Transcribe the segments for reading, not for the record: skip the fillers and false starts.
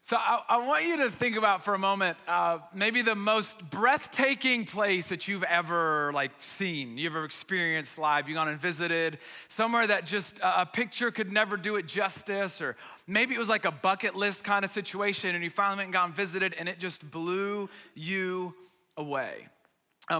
So I want you to think about for a moment, maybe the most breathtaking place that you've ever seen, you've ever experienced live, you've gone and visited, somewhere that just a picture could never do it justice, or maybe it was like a bucket list kind of situation and you finally went and gone and visited and it just blew you away.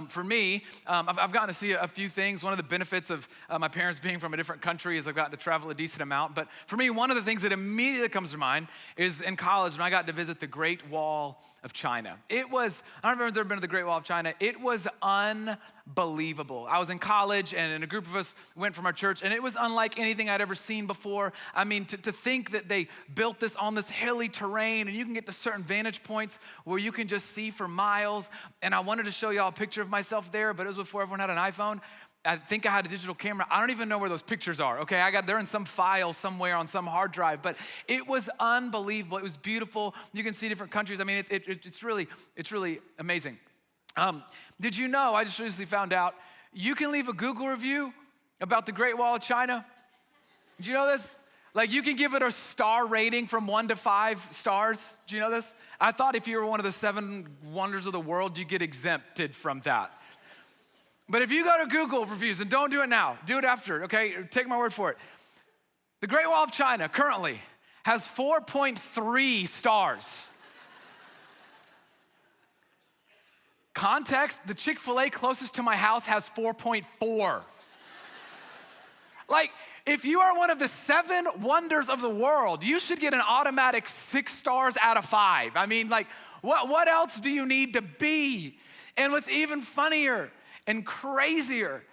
For me, I've gotten to see a few things. One of the benefits of my parents being from a different country is I've gotten to travel a decent amount. But for me, one of the things that immediately comes to mind is in college when I got to visit the Great Wall of China. It was, I don't know if anyone's ever been to the Great Wall of China. It was unbelievable. I was in college and a group of us went from our church and it was unlike anything I'd ever seen before. I mean, to think that they built this on this hilly terrain and you can get to certain vantage points where you can just see for miles. And I wanted to show y'all a picture of myself there, but it was before everyone had an iPhone. I think I had a digital camera. I don't even know where those pictures are, okay? They're in some file somewhere on some hard drive, but it was unbelievable. It was beautiful. You can see different countries. I mean, it's really amazing. Did you know, I just recently found out, you can leave a Google review about the Great Wall of China? Did you know this? You can give it a star rating from 1 to 5 stars. Do you know this? I thought if you were one of the 7 wonders of the world, you get exempted from that. But if you go to Google reviews, and don't do it now, do it after, okay? Take my word for it. The Great Wall of China currently has 4.3 stars. Context, the Chick-fil-A closest to my house has 4.4. If you are one of the 7 wonders of the world, you should get an automatic 6 stars out of 5. I mean, what else do you need to be? And what's even funnier and crazier,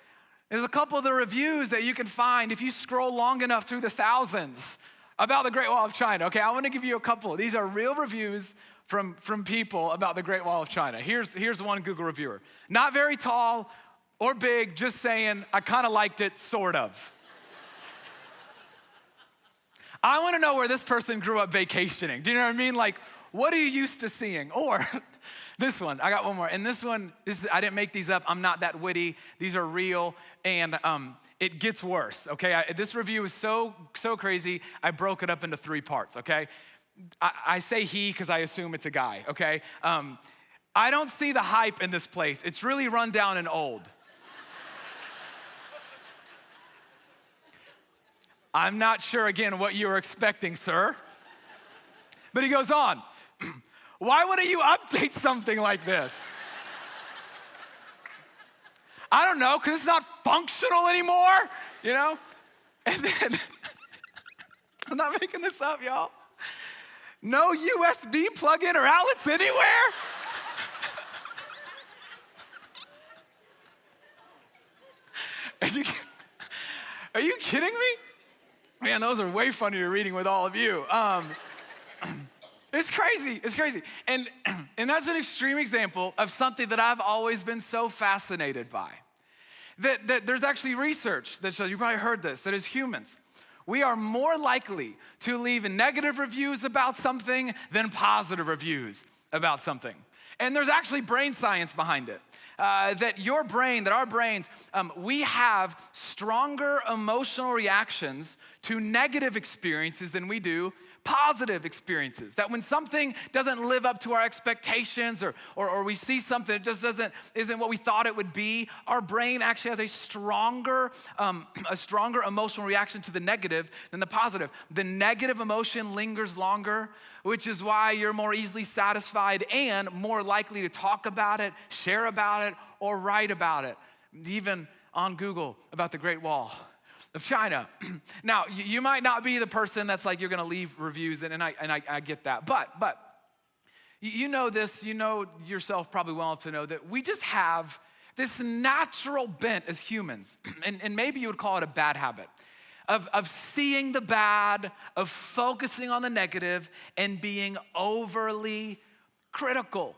there's a couple of the reviews that you can find if you scroll long enough through the thousands about the Great Wall of China. Okay, I want to give you a couple. These are real reviews from people about the Great Wall of China. Here's one Google reviewer. Not very tall or big, just saying, I kind of liked it, sort of. I want to know where this person grew up vacationing. Do you know what I mean? What are you used to seeing? Or this one, I got one more. And this one, I didn't make these up. I'm not that witty. These are real. And it gets worse, okay? This review is so crazy, I broke it up into 3 parts, okay? I say he because I assume it's a guy, okay? I don't see the hype in this place. It's really run down and old. I'm not sure, again, what you were expecting, sir. But he goes on. Why wouldn't you update something like this? I don't know, because it's not functional anymore, you know? And then, I'm not making this up, y'all. No USB plug-in or outlets anywhere? Are you kidding me? Man, those are way funnier reading with all of you. It's crazy. And that's an extreme example of something that I've always been so fascinated by. That there's actually research that shows, you probably heard this, that as humans, we are more likely to leave negative reviews about something than positive reviews about something. And there's actually brain science behind it. That our brains, we have stronger emotional reactions to negative experiences than we do positive experiences. That when something doesn't live up to our expectations or we see something that just isn't what we thought it would be, our brain actually has a stronger emotional reaction to the negative than the positive. The negative emotion lingers longer, which is why you're more easily satisfied and more likely to talk about it, share about it, or write about it, even on Google about the Great Wall of China. Now, you might not be the person that's you're gonna leave reviews, and I get that, but you know this, you know yourself probably well enough to know that we just have this natural bent as humans, and maybe you would call it a bad habit, of seeing the bad, of focusing on the negative, and being overly critical.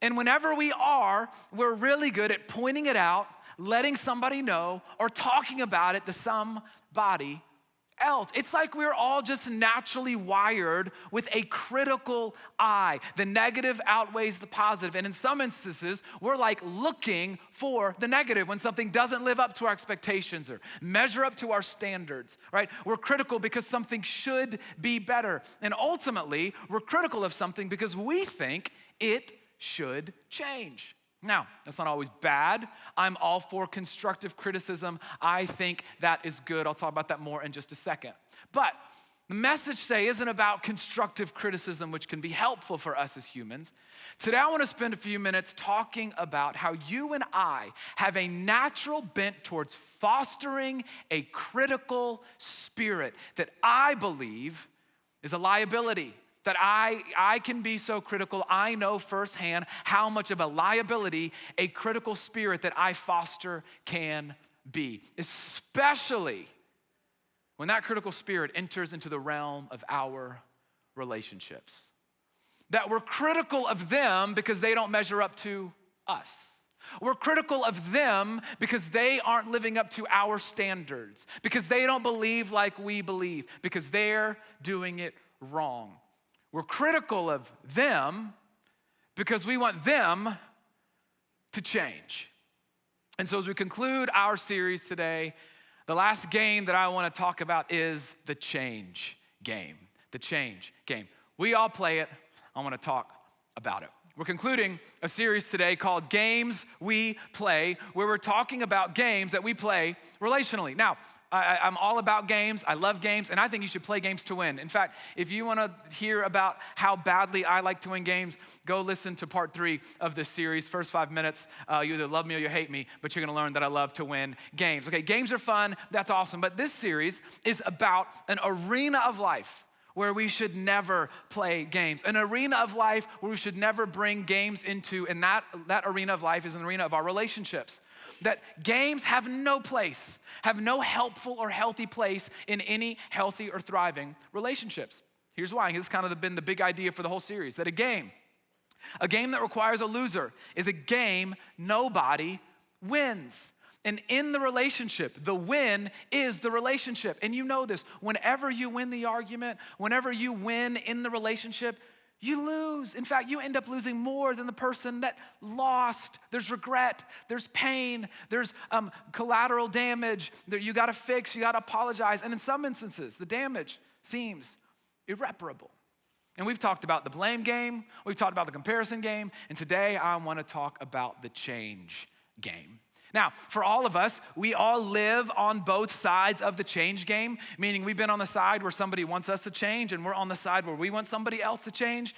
And whenever we're really good at pointing it out, letting somebody know, or talking about it to somebody else. It's like we're all just naturally wired with a critical eye. The negative outweighs the positive. And in some instances, we're like looking for the negative when something doesn't live up to our expectations or measure up to our standards, right? We're critical because something should be better. And ultimately, we're critical of something because we think it should change. Now, that's not always bad. I'm all for constructive criticism. I think that is good. I'll talk about that more in just a second. But the message today isn't about constructive criticism, which can be helpful for us as humans. Today, I want to spend a few minutes talking about how you and I have a natural bent towards fostering a critical spirit that I believe is a liability. That I can be so critical, I know firsthand how much of a liability a critical spirit that I foster can be, especially when that critical spirit enters into the realm of our relationships. That we're critical of them because they don't measure up to us. We're critical of them because they aren't living up to our standards, because they don't believe like we believe, because they're doing it wrong. We're critical of them because we want them to change. And so as we conclude our series today, the last game that I want to talk about is the change game. The change game. We all play it. I want to talk about it. We're concluding a series today called Games We Play, where we're talking about games that we play relationally. Now, I'm all about games. I love games, and I think you should play games to win. In fact, if you want to hear about how badly I like to win games, go listen to part 3 of this series. First 5 minutes, you either love me or you hate me, but you're going to learn that I love to win games. Okay, games are fun. That's awesome. But this series is about an arena of life where we should never play games. An arena of life where we should never bring games into, and that arena of life is an arena of our relationships. That games have no place, have no helpful or healthy place in any healthy or thriving relationships. Here's why. This has kind of been the big idea for the whole series, that a game that requires a loser is a game nobody wins. And in the relationship, the win is the relationship. And you know this, whenever you win the argument, whenever you win in the relationship, you lose. In fact, you end up losing more than the person that lost. There's regret, there's pain, there's collateral damage that you gotta fix, you gotta apologize. And in some instances, the damage seems irreparable. And we've talked about the blame game, we've talked about the comparison game, and today I wanna talk about the change game. Now, for all of us, we all live on both sides of the change game, meaning we've been on the side where somebody wants us to change, and we're on the side where we want somebody else to change.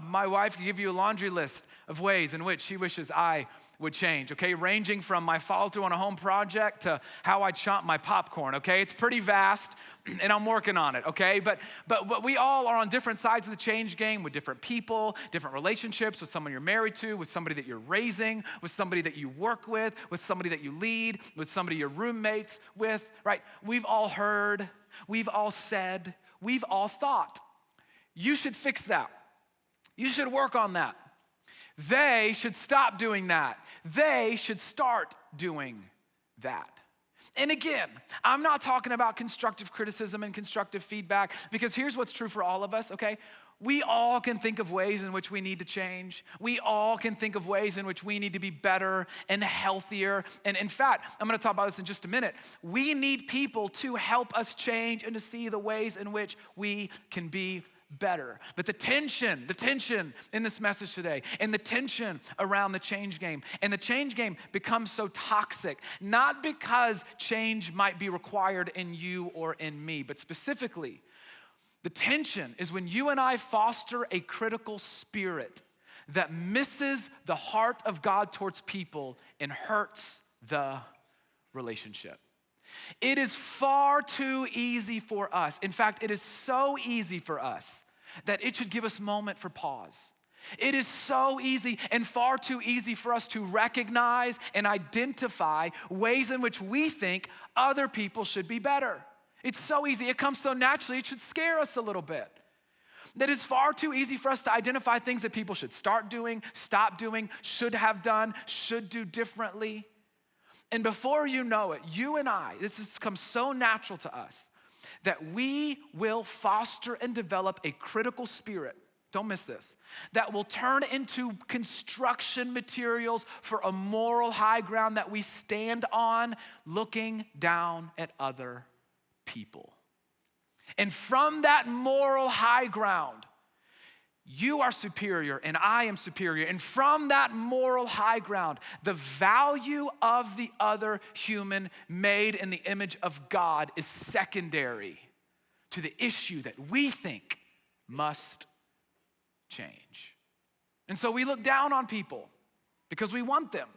My wife can give you a laundry list of ways in which she wishes I would change, okay? Ranging from my follow through on a home project to how I chomp my popcorn, okay? It's pretty vast, and I'm working on it, okay? But we all are on different sides of the change game with different people, different relationships, with someone you're married to, with somebody that you're raising, with somebody that you work with somebody that you lead, with somebody you're roommates with, right? We've all heard, we've all said, we've all thought. You should fix that. You should work on that. They should stop doing that. They should start doing that. And again, I'm not talking about constructive criticism and constructive feedback, because here's what's true for all of us, okay? We all can think of ways in which we need to change. We all can think of ways in which we need to be better and healthier. And in fact, I'm gonna talk about this in just a minute. We need people to help us change and to see the ways in which we can be better. But the tension in this message today, and the tension around the change game, and the change game becomes so toxic, not because change might be required in you or in me, but specifically, the tension is when you and I foster a critical spirit that misses the heart of God towards people and hurts the relationship. It is far too easy for us. In fact, it is so easy for us that it should give us a moment for pause. It is so easy and far too easy for us to recognize and identify ways in which we think other people should be better. It's so easy, it comes so naturally, it should scare us a little bit. That is far too easy for us to identify things that people should start doing, stop doing, should have done, should do differently. And before you know it, you and I, this has come so natural to us, that we will foster and develop a critical spirit, don't miss this, that will turn into construction materials for a moral high ground that we stand on looking down at other people. And from that moral high ground, you are superior and I am superior. And from that moral high ground, the value of the other human made in the image of God is secondary to the issue that we think must change. And so we look down on people because we want them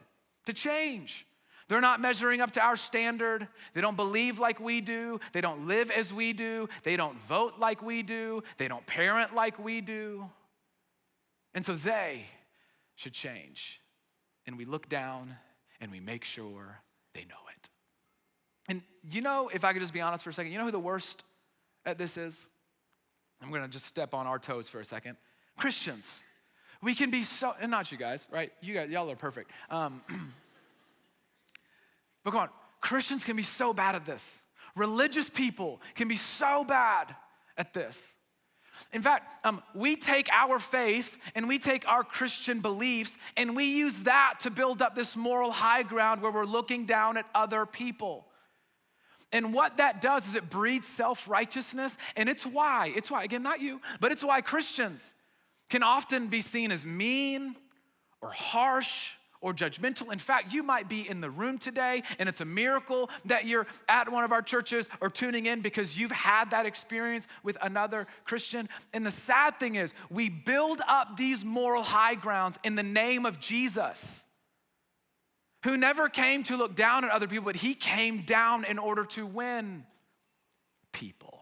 to change. They're not measuring up to our standard. They don't believe like we do. They don't live as we do. They don't vote like we do. They don't parent like we do. And so they should change. And we look down and we make sure they know it. And you know, if I could just be honest for a second, you know who the worst at this is? I'm gonna just step on our toes for a second. Christians. We can be so, and not you guys, right? Y'all are perfect. But come on, Christians can be so bad at this. Religious people can be so bad at this. In fact, we take our faith and we take our Christian beliefs and we use that to build up this moral high ground where we're looking down at other people. And what that does is it breeds self-righteousness, and it's why, again, not you, but it's why Christians can often be seen as mean or harsh or judgmental. In fact, you might be in the room today and it's a miracle that you're at one of our churches or tuning in because you've had that experience with another Christian. And the sad thing is we build up these moral high grounds in the name of Jesus, who never came to look down at other people, but he came down in order to win people.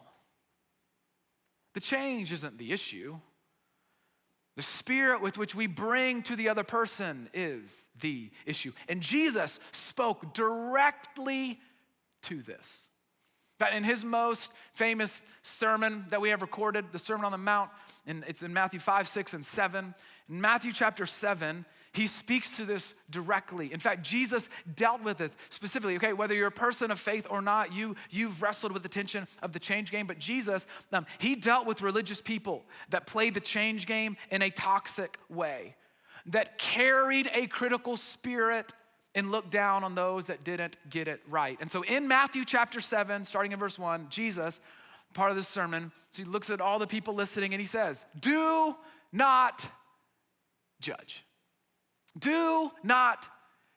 The change isn't the issue. The spirit with which we bring to the other person is the issue. And Jesus spoke directly to this. But in his most famous sermon that we have recorded, the Sermon on the Mount, and it's in Matthew 5, 6, and 7. In Matthew chapter 7, he speaks to this directly. In fact, Jesus dealt with it specifically. Okay, whether you're a person of faith or not, you've wrestled with the tension of the change game. But Jesus, he dealt with religious people that played the change game in a toxic way, that carried a critical spirit and looked down on those that didn't get it right. And so in Matthew chapter 7, starting in verse 1, Jesus, part of this sermon, so he looks at all the people listening and he says, do not judge. Do not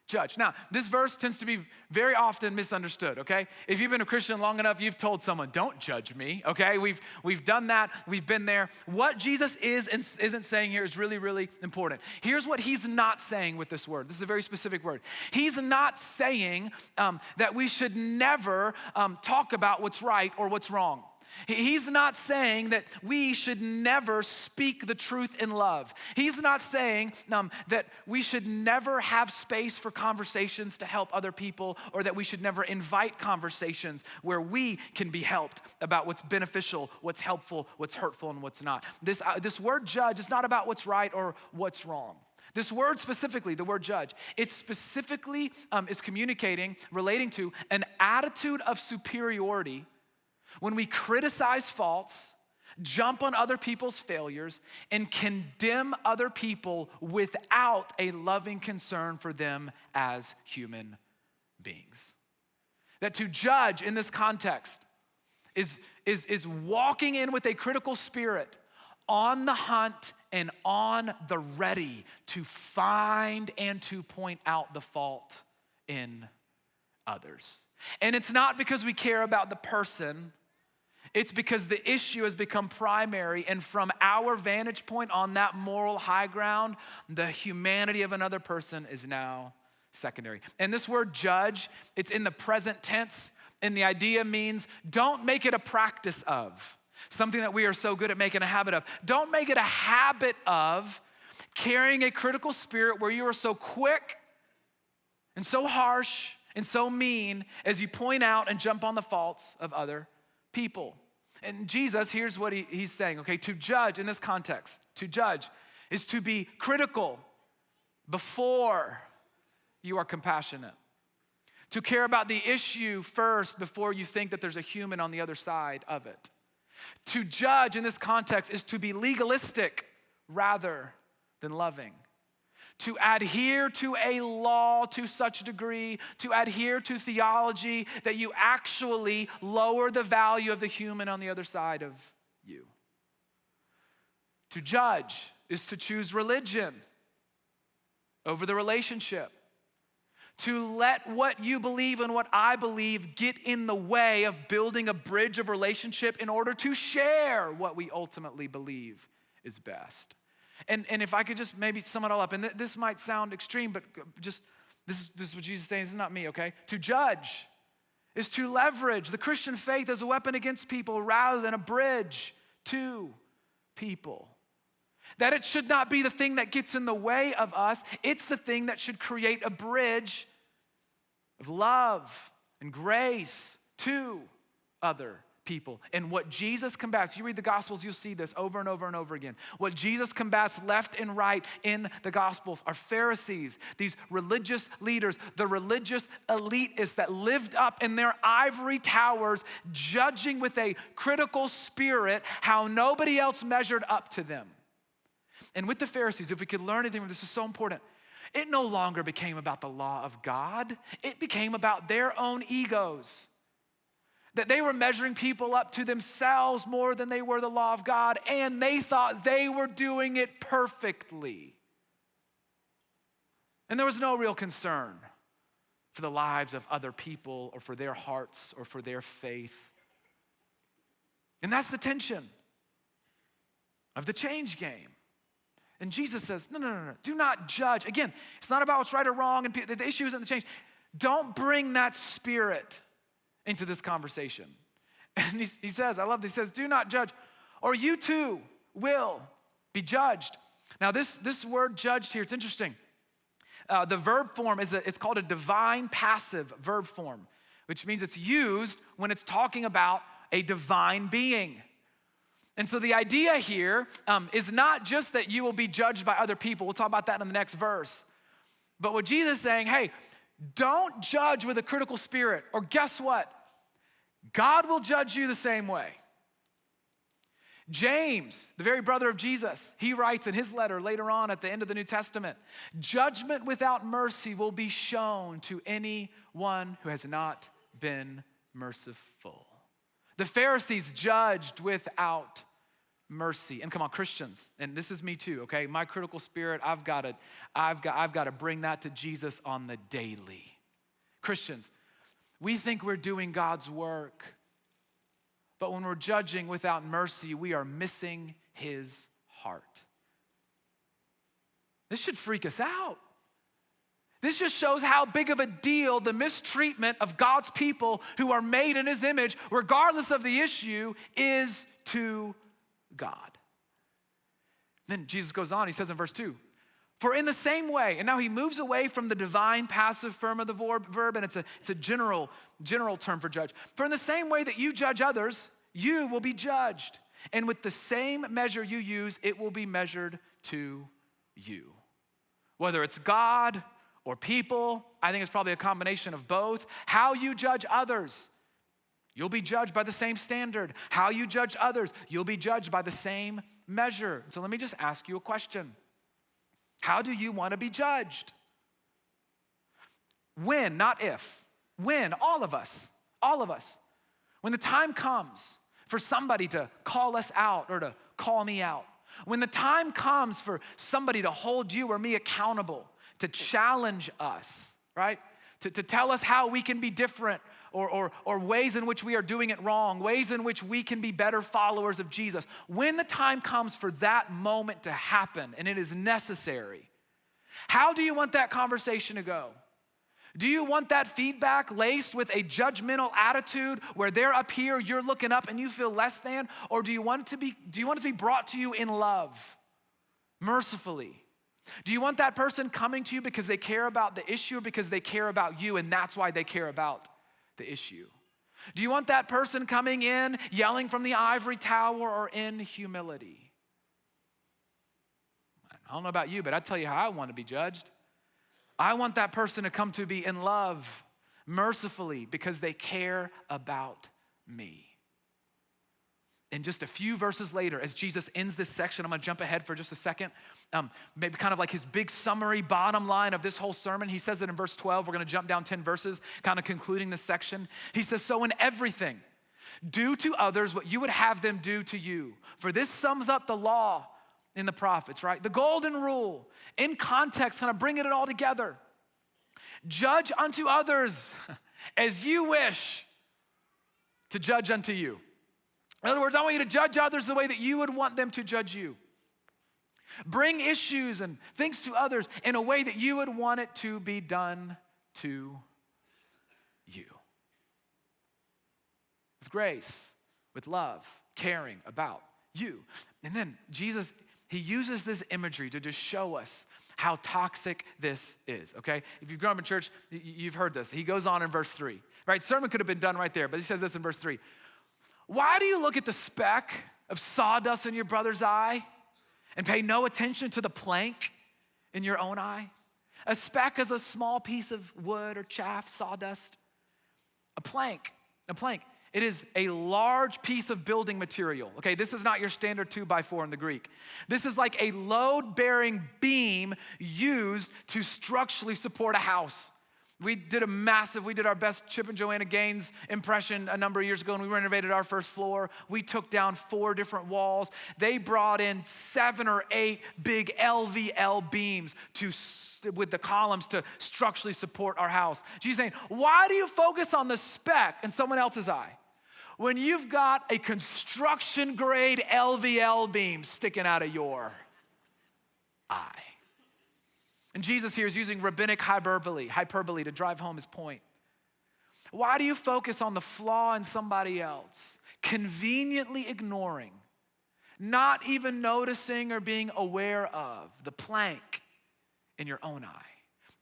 judge. Now, this verse tends to be very often misunderstood, okay? If you've been a Christian long enough, you've told someone, don't judge me, okay? We've done that, we've been there. What Jesus is and isn't saying here is really, really important. Here's what he's not saying with this word. This is a very specific word. He's not saying that we should never talk about what's right or what's wrong. He's not saying that we should never speak the truth in love. He's not saying that we should never have space for conversations to help other people, or that we should never invite conversations where we can be helped about what's beneficial, what's helpful, what's hurtful, and what's not. This word judge is not about what's right or what's wrong. This word specifically, the word judge, it specifically is relating to an attitude of superiority when we criticize faults, jump on other people's failures, and condemn other people without a loving concern for them as human beings. That to judge in this context is walking in with a critical spirit, on the hunt and on the ready to find and to point out the fault in others. And it's not because we care about the person. It's because the issue has become primary, and from our vantage point on that moral high ground, the humanity of another person is now secondary. And this word judge, it's in the present tense, and the idea means don't make it a practice of, something that we are so good at making a habit of. Don't make it a habit of carrying a critical spirit where you are so quick and so harsh and so mean as you point out and jump on the faults of other people. And Jesus, here's what he's saying, okay? To judge in this context, to judge is to be critical before you are compassionate. To care about the issue first before you think that there's a human on the other side of it. To judge in this context is to be legalistic rather than loving. To adhere to a law to such a degree, to adhere to theology that you actually lower the value of the human on the other side of you. To judge is to choose religion over the relationship. To let what you believe and what I believe get in the way of building a bridge of relationship in order to share what we ultimately believe is best. And if I could just maybe sum it all up, and this might sound extreme, but just this is what Jesus is saying. This is not me, okay? To judge is to leverage the Christian faith as a weapon against people rather than a bridge to people. That it should not be the thing that gets in the way of us. It's the thing that should create a bridge of love and grace to other people. And what Jesus combats, you read the Gospels, you'll see this over and over and over again. What Jesus combats left and right in the Gospels are Pharisees, these religious leaders, the religious elitists that lived up in their ivory towers, judging with a critical spirit how nobody else measured up to them. And with the Pharisees, if we could learn anything from this, is so important. It no longer became about the law of God. It became about their own egos. That they were measuring people up to themselves more than they were the law of God, and they thought they were doing it perfectly. And there was no real concern for the lives of other people or for their hearts or for their faith. And that's the tension of the change game. And Jesus says, no, do not judge. Again, it's not about what's right or wrong, and the issue isn't the change. Don't bring that spirit into this conversation. And he says, I love this, he says, do not judge, or you too will be judged. Now this word judged here, it's interesting. The verb form it's called a divine passive verb form, which means it's used when it's talking about a divine being. And so the idea here is not just that you will be judged by other people. We'll talk about that in the next verse. But what Jesus is saying, hey, don't judge with a critical spirit, or guess what? God will judge you the same way. James, the very brother of Jesus, he writes in his letter later on at the end of the New Testament, judgment without mercy will be shown to anyone who has not been merciful. The Pharisees judged without mercy. And come on, Christians, and this is me too, okay? My critical spirit, I've got to bring that to Jesus on the daily. Christians, we think we're doing God's work, but when we're judging without mercy, we are missing his heart. This should freak us out. This just shows how big of a deal the mistreatment of God's people who are made in his image, regardless of the issue, is to God. Then Jesus goes on, he says in verse 2, for in the same way, and now he moves away from the divine passive form of the verb, and it's a general term for judge. For in the same way that you judge others, you will be judged. And with the same measure you use, it will be measured to you. Whether it's God or people, I think it's probably a combination of both. How you judge others, you'll be judged by the same standard. How you judge others, you'll be judged by the same measure. So let me just ask you a question. How do you want to be judged? When, not if. When, all of us. When the time comes for somebody to call us out or to call me out. When the time comes for somebody to hold you or me accountable, to challenge us, right? To tell us how we can be different or ways in which we are doing it wrong, ways in which we can be better followers of Jesus. When the time comes for that moment to happen, and it is necessary, how do you want that conversation to go? Do you want that feedback laced with a judgmental attitude where they're up here, you're looking up and you feel less than? Or do you want it to be brought to you in love, mercifully? Do you want that person coming to you because they care about the issue or because they care about you and that's why they care about the issue? Do you want that person coming in yelling from the ivory tower or in humility? I don't know about you, but I tell you how I want to be judged. I want that person to come to me in love, mercifully because they care about me. And just a few verses later, as Jesus ends this section, I'm gonna jump ahead for just a second, maybe kind of like his big summary, bottom line of this whole sermon. He says it in verse 12. We're gonna jump down 10 verses, kind of concluding this section. He says, so in everything, do to others what you would have them do to you. For this sums up the law in the prophets, right? The golden rule, in context, kind of bringing it all together. Judge unto others as you wish to judge unto you. In other words, I want you to judge others the way that you would want them to judge you. Bring issues and things to others in a way that you would want it to be done to you. With grace, with love, caring about you. And then Jesus, he uses this imagery to just show us how toxic this is, okay? If you've grown up in church, you've heard this. He goes on in verse 3, right? Sermon could have been done right there, but he says this in verse 3. Why do you look at the speck of sawdust in your brother's eye and pay no attention to the plank in your own eye? A speck is a small piece of wood or chaff, sawdust. A plank. It is a large piece of building material. Okay, this is not your standard 2x4 in the Greek. This is like a load-bearing beam used to structurally support a house. We did our best Chip and Joanna Gaines impression a number of years ago, and we renovated our first floor. We took down 4 different walls. They brought in 7 or 8 big LVL beams with the columns to structurally support our house. Jesus saying, why do you focus on the speck in someone else's eye when you've got a construction grade LVL beam sticking out of your eye? And Jesus here is using rabbinic hyperbole to drive home his point. Why do you focus on the flaw in somebody else, conveniently ignoring, not even noticing or being aware of the plank in your own eye?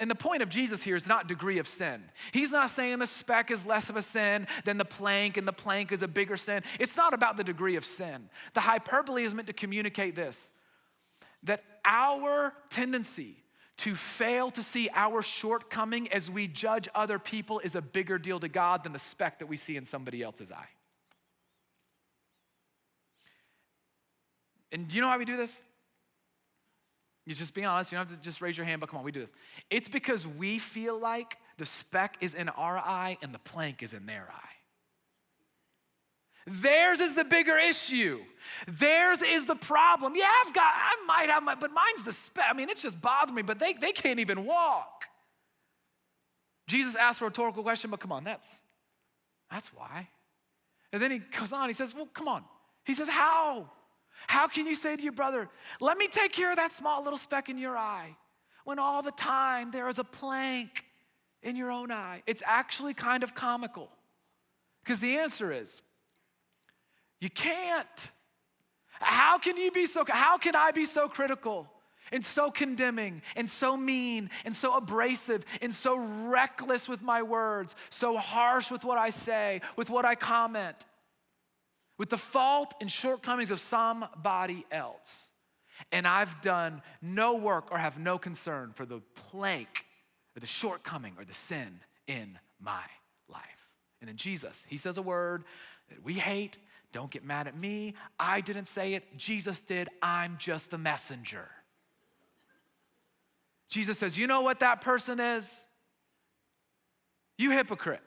And the point of Jesus here is not degree of sin. He's not saying the speck is less of a sin than the plank and the plank is a bigger sin. It's not about the degree of sin. The hyperbole is meant to communicate this, that our tendency to fail to see our shortcoming as we judge other people is a bigger deal to God than the speck that we see in somebody else's eye. And do you know how we do this? You just be honest, you don't have to just raise your hand, but come on, we do this. It's because we feel like the speck is in our eye and the plank is in their eye. Theirs is the bigger issue. Theirs is the problem. Yeah, I might have but mine's the speck. I mean, it's just bothering me, but they can't even walk. Jesus asked a rhetorical question, but come on, that's why. And then he goes on, he says, well, come on. He says, how? How can you say to your brother, let me take care of that small little speck in your eye, when all the time there is a plank in your own eye? It's actually kind of comical, because the answer is, you can't. How can I be so critical and so condemning and so mean and so abrasive and so reckless with my words, so harsh with what I say, with what I comment, with the fault and shortcomings of somebody else, and I've done no work or have no concern for the plank or the shortcoming or the sin in my life? And then Jesus, he says a word that we hate. Don't get mad at me. I didn't say it. Jesus did. I'm just the messenger. Jesus says, you know what that person is? You hypocrite.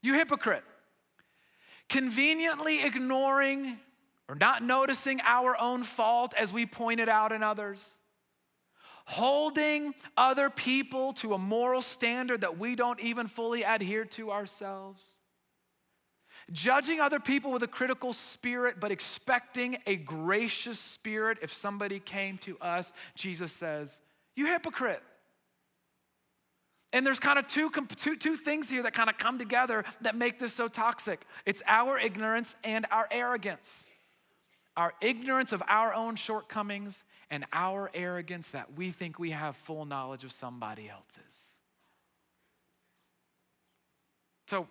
You hypocrite. Conveniently ignoring or not noticing our own fault as we point it out in others. Holding other people to a moral standard that we don't even fully adhere to ourselves. Judging other people with a critical spirit, but expecting a gracious spirit if somebody came to us. Jesus says, you hypocrite. And there's kind of two things here that kind of come together that make this so toxic. It's our ignorance and our arrogance. Our ignorance of our own shortcomings and our arrogance that we think we have full knowledge of somebody else's. So,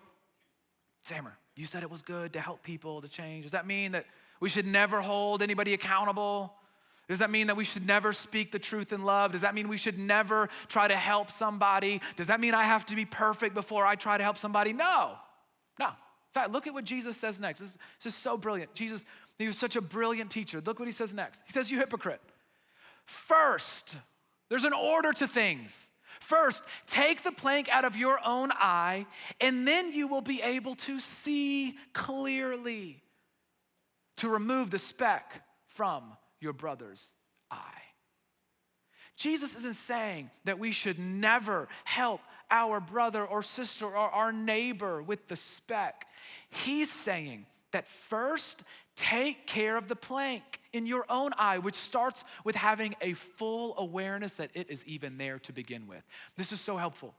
Sammer, you said it was good to help people to change. Does that mean that we should never hold anybody accountable Does that mean that we should never speak the truth in love? Does that mean we should never try to help somebody? Does that mean I have to be perfect before I try to help somebody? No. In fact, look at what Jesus says next. This is so brilliant. Jesus, he was such a brilliant teacher. Look what he says next. He says, you hypocrite. First, there's an order to things. First, take the plank out of your own eye, and then you will be able to see clearly, to remove the speck from your brother's eye. Jesus isn't saying that we should never help our brother or sister or our neighbor with the speck. He's saying that first, take care of the plank in your own eye, which starts with having a full awareness that it is even there to begin with. This is so helpful.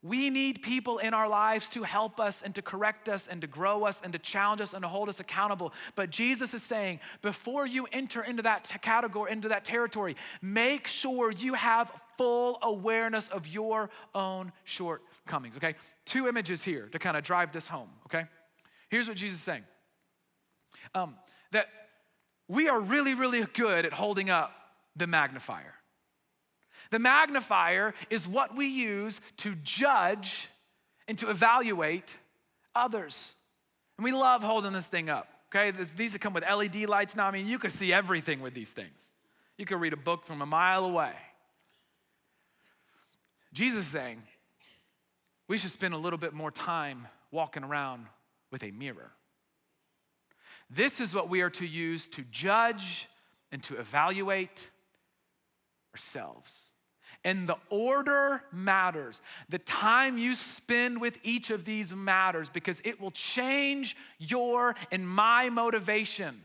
We need people in our lives to help us and to correct us and to grow us and to challenge us and to hold us accountable. But Jesus is saying, before you enter into that category, into that territory, make sure you have full awareness of your own shortcomings, okay? 2 images here to kind of drive this home, okay? Here's what Jesus is saying. That we are really, really good at holding up the magnifier. The magnifier is what we use to judge and to evaluate others. And we love holding this thing up, okay? These come with LED lights now. I mean, you can see everything with these things. You can read a book from a mile away. Jesus is saying we should spend a little bit more time walking around with a mirror. This is what we are to use to judge and to evaluate ourselves. And the order matters. The time you spend with each of these matters because it will change your and my motivation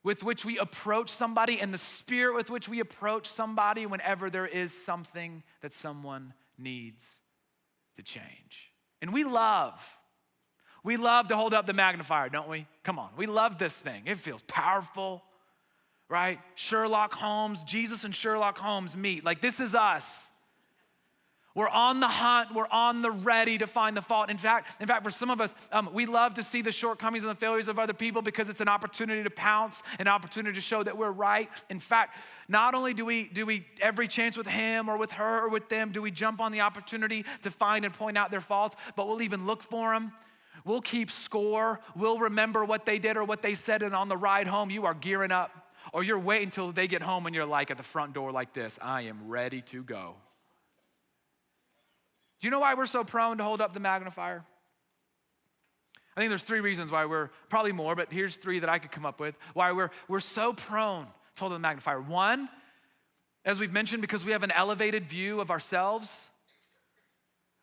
with which we approach somebody and the spirit with which we approach somebody whenever there is something that someone needs to change. And we love to hold up the magnifier, don't we? Come on, we love this thing. It feels powerful, right? Sherlock Holmes, Jesus and Sherlock Holmes meet. Like, this is us. We're on the hunt. We're on the ready to find the fault. In fact, for some of us, we love to see the shortcomings and the failures of other people because it's an opportunity to pounce, an opportunity to show that we're right. In fact, not only do we every chance with him or with her or with them, do we jump on the opportunity to find and point out their faults, but we'll even look for them. We'll keep score. We'll remember what they did or what they said, and on the ride home, you are gearing up. Or you're waiting until they get home and you're like at the front door like this, I am ready to go. Do you know why we're so prone to hold up the magnifier? I think there's 3 reasons why we're, probably more, but here's 3 that I could come up with, why we're so prone to hold up the magnifier. 1, as we've mentioned, because we have an elevated view of ourselves.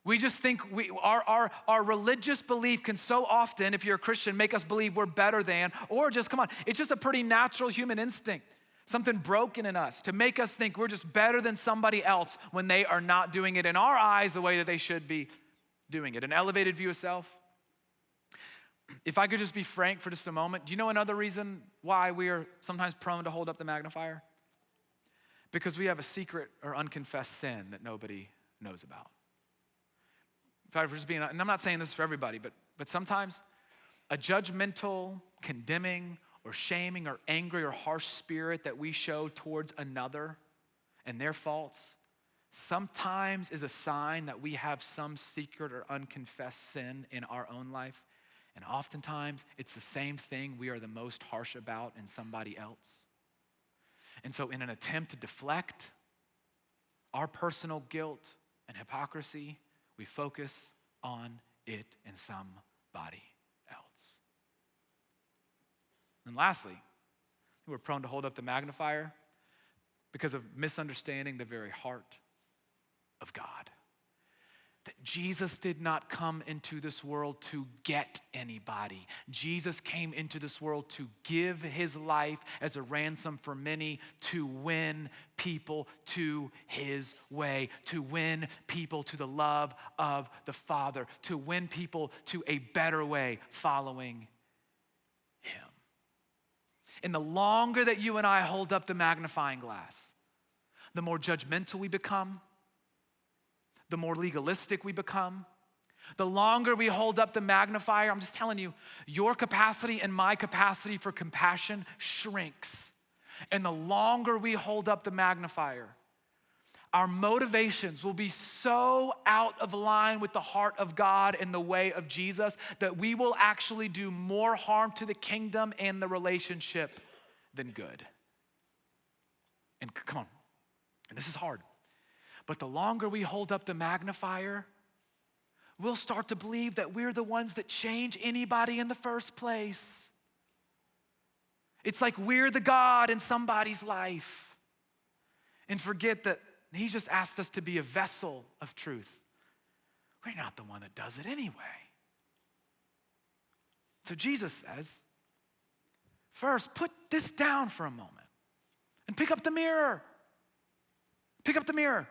We just think our religious belief can so often, if you're a Christian, make us believe we're better than, or just, come on, it's just a pretty natural human instinct, something broken in us, to make us think we're just better than somebody else when they are not doing it in our eyes the way that they should be doing it. An elevated view of self. If I could just be frank for just a moment, do you know another reason why we are sometimes prone to hold up the magnifier? Because we have a secret or unconfessed sin that nobody knows about. If I were just being, and I'm not saying this for everybody, but sometimes a judgmental, condemning, or shaming, or angry, or harsh spirit that we show towards another and their faults sometimes is a sign that we have some secret or unconfessed sin in our own life. And oftentimes, it's the same thing we are the most harsh about in somebody else. And so in an attempt to deflect our personal guilt and hypocrisy, we focus on it in somebody else. And lastly, we're prone to hold up the magnifier because of misunderstanding the very heart of God. That Jesus did not come into this world to get anybody. Jesus came into this world to give his life as a ransom for many, to win people to his way, to win people to the love of the Father, to win people to a better way following him. And the longer that you and I hold up the magnifying glass, the more judgmental we become, the more legalistic we become. The longer we hold up the magnifier, I'm just telling you, your capacity and my capacity for compassion shrinks. And the longer we hold up the magnifier, our motivations will be so out of line with the heart of God and the way of Jesus that we will actually do more harm to the kingdom and the relationship than good. And come on, this is hard. But the longer we hold up the magnifier, we'll start to believe that we're the ones that change anybody in the first place. It's like we're the God in somebody's life. And forget that He's just asked us to be a vessel of truth. We're not the one that does it anyway. So Jesus says, first, put this down for a moment and pick up the mirror. Pick up the mirror.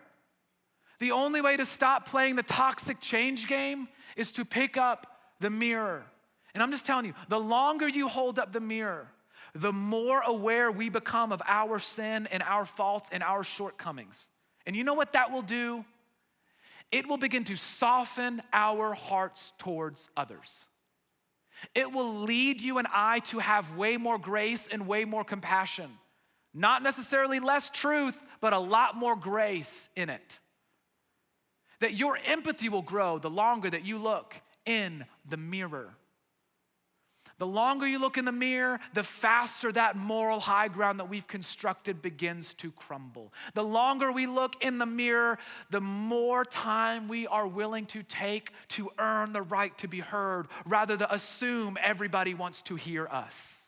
The only way to stop playing the toxic change game is to pick up the mirror. And I'm just telling you, the longer you hold up the mirror, the more aware we become of our sin and our faults and our shortcomings. And you know what that will do? It will begin to soften our hearts towards others. It will lead you and I to have way more grace and way more compassion. Not necessarily less truth, but a lot more grace in it. That your empathy will grow the longer that you look in the mirror. The longer you look in the mirror, the faster that moral high ground that we've constructed begins to crumble. The longer we look in the mirror, the more time we are willing to take to earn the right to be heard, rather than assume everybody wants to hear us.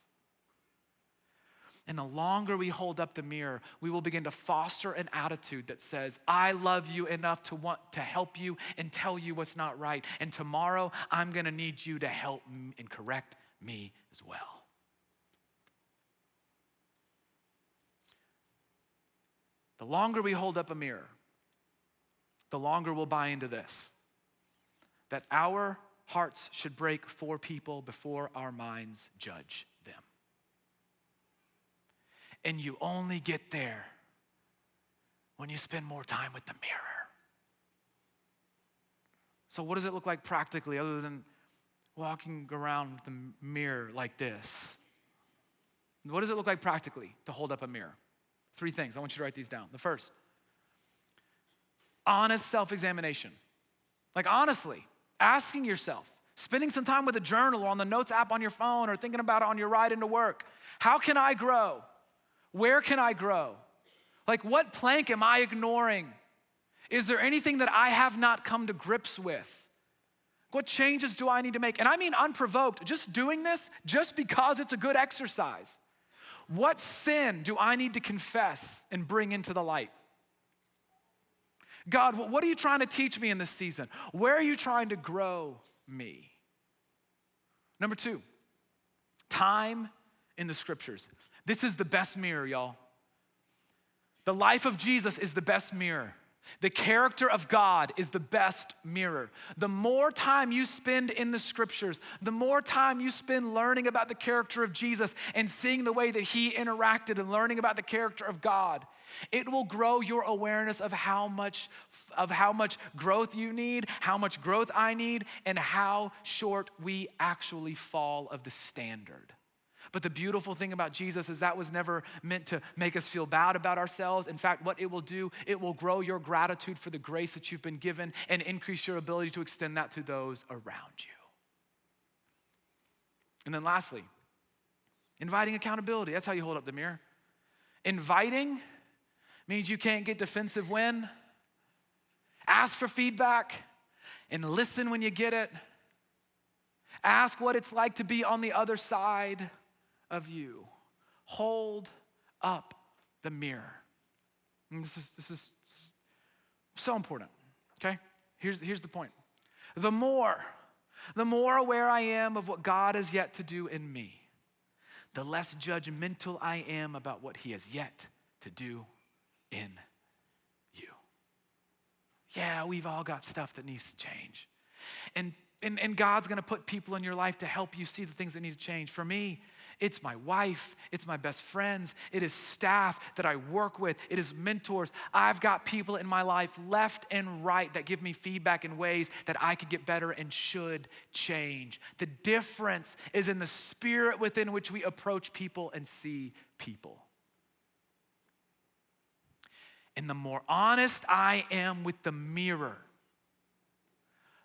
And the longer we hold up the mirror, we will begin to foster an attitude that says, I love you enough to want to help you and tell you what's not right. And tomorrow, I'm gonna need you to help and correct me as well. The longer we hold up a mirror, the longer we'll buy into this, that our hearts should break for people before our minds judge them. And you only get there when you spend more time with the mirror. So what does it look like practically other than walking around with a mirror like this? What does it look like practically to hold up a mirror? 3 things. I want you to write these down. The first, honest self-examination. Like honestly, asking yourself, spending some time with a journal or on the notes app on your phone or thinking about it on your ride into work. How can I grow? Where can I grow? Like what plank am I ignoring? Is there anything that I have not come to grips with? What changes do I need to make? And I mean unprovoked, just doing this just because it's a good exercise. What sin do I need to confess and bring into the light? God, what are you trying to teach me in this season? Where are you trying to grow me? Number 2, time in the scriptures. This is the best mirror, y'all. The life of Jesus is the best mirror. The character of God is the best mirror. The more time you spend in the scriptures, the more time you spend learning about the character of Jesus and seeing the way that He interacted and learning about the character of God, it will grow your awareness of how much growth you need, how much growth I need, and how short we actually fall of the standard. But the beautiful thing about Jesus is that was never meant to make us feel bad about ourselves. In fact, what it will do, it will grow your gratitude for the grace that you've been given and increase your ability to extend that to those around you. And then lastly, inviting accountability. That's how you hold up the mirror. Inviting means you can't get defensive when. Ask for feedback and listen when you get it. Ask what it's like to be on the other side of you. Hold up the mirror. And this is so important, okay? Here's the point. The more aware I am of what God has yet to do in me, the less judgmental I am about what He has yet to do in you. Yeah, we've all got stuff that needs to change. And God's gonna put people in your life to help you see the things that need to change. For me, it's my wife, it's my best friends, it is staff that I work with, it is mentors. I've got people in my life left and right that give me feedback in ways that I could get better and should change. The difference is in the spirit within which we approach people and see people. And the more honest I am with the mirror,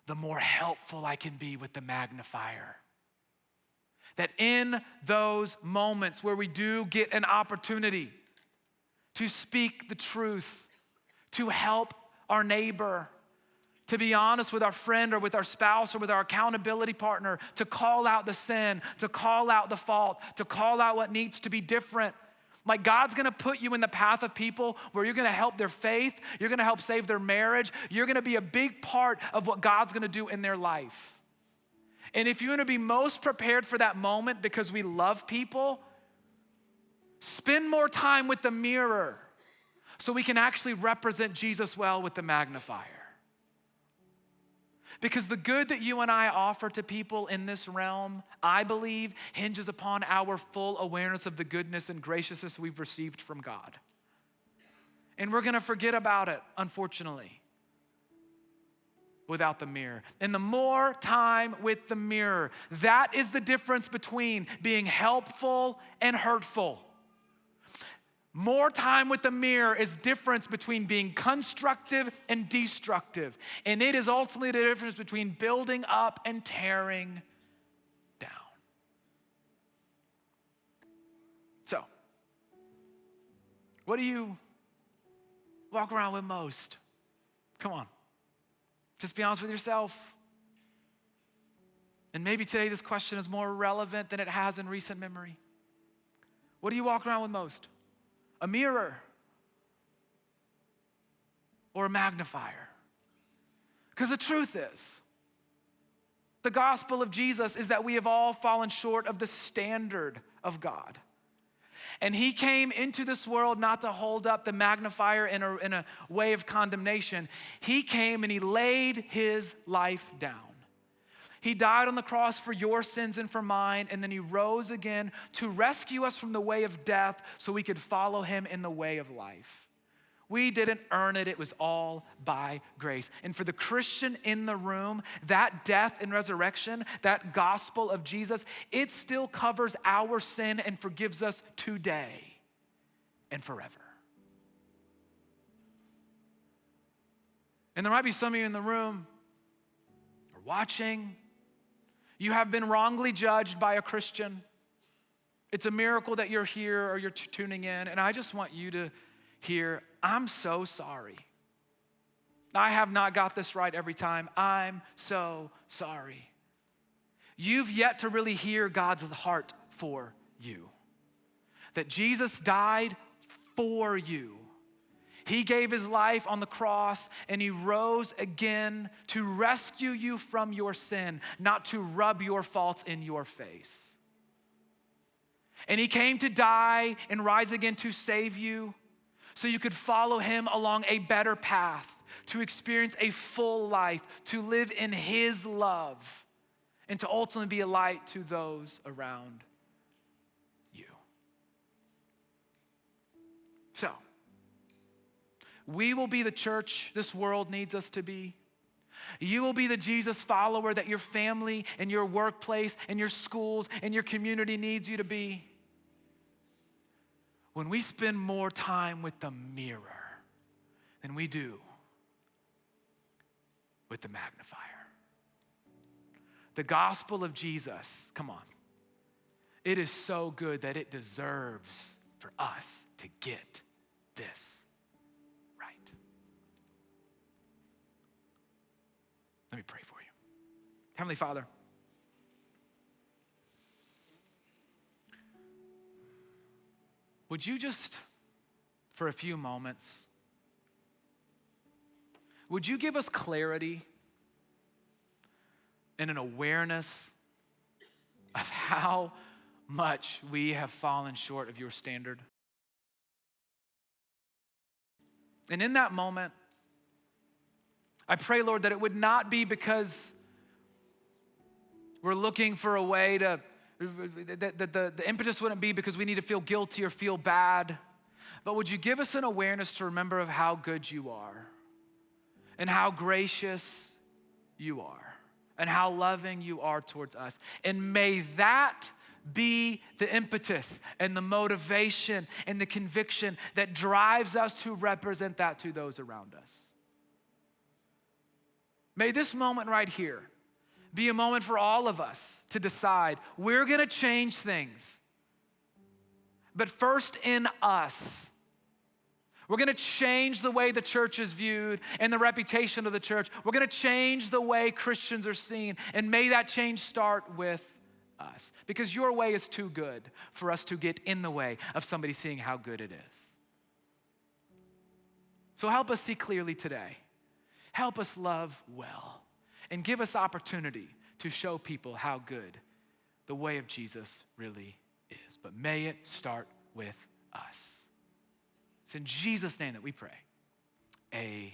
the more helpful I can be with the magnifier. That in those moments where we do get an opportunity to speak the truth, to help our neighbor, to be honest with our friend or with our spouse or with our accountability partner, to call out the sin, to call out the fault, to call out what needs to be different. Like God's gonna put you in the path of people where you're gonna help their faith, you're gonna help save their marriage, you're gonna be a big part of what God's gonna do in their life. And if you're gonna be most prepared for that moment because we love people, spend more time with the mirror so we can actually represent Jesus well with the magnifier. Because the good that you and I offer to people in this realm, I believe, hinges upon our full awareness of the goodness and graciousness we've received from God. And we're gonna forget about it, unfortunately, without the mirror. And the more time with the mirror, that is the difference between being helpful and hurtful. More time with the mirror is difference between being constructive and destructive. And it is ultimately the difference between building up and tearing down. So, what do you walk around with most? Come on. Just be honest with yourself. And maybe today this question is more relevant than it has in recent memory. What do you walk around with most? A mirror or a magnifier? Because the truth is, the gospel of Jesus is that we have all fallen short of the standard of God. And he came into this world not to hold up the magnifier in a way of condemnation. He came and he laid his life down. He died on the cross for your sins and for mine, and then he rose again to rescue us from the way of death so we could follow him in the way of life. We didn't earn it, it was all by grace. And for the Christian in the room, that death and resurrection, that gospel of Jesus, it still covers our sin and forgives us today and forever. And there might be some of you in the room or watching, you have been wrongly judged by a Christian. It's a miracle that you're here or you're tuning in, and I just want you to hear, I'm so sorry. I have not got this right every time. I'm so sorry. You've yet to really hear God's heart for you. That Jesus died for you. He gave his life on the cross and he rose again to rescue you from your sin, not to rub your faults in your face. And he came to die and rise again to save you so you could follow him along a better path, to experience a full life, to live in his love, and to ultimately be a light to those around you. So, we will be the church this world needs us to be. You will be the Jesus follower that your family and your workplace and your schools and your community needs you to be. When we spend more time with the mirror than we do with the magnifier. The gospel of Jesus, come on. It is so good that it deserves for us to get this right. Let me pray for you. Heavenly Father, would you just, for a few moments, would you give us clarity and an awareness of how much we have fallen short of your standard? And in that moment, I pray, Lord, that it would not be because we're looking for a way to, that the impetus wouldn't be because we need to feel guilty or feel bad, but would you give us an awareness to remember of how good you are and how gracious you are and how loving you are towards us. And may that be the impetus and the motivation and the conviction that drives us to represent that to those around us. May this moment right here be a moment for all of us to decide we're gonna change things, but first in us. We're gonna change the way the church is viewed and the reputation of the church. We're gonna change the way Christians are seen, and may that change start with us, because your way is too good for us to get in the way of somebody seeing how good it is. So help us see clearly today. Help us love well, and give us opportunity to show people how good the way of Jesus really is. But may it start with us. It's in Jesus' name that we pray. Amen.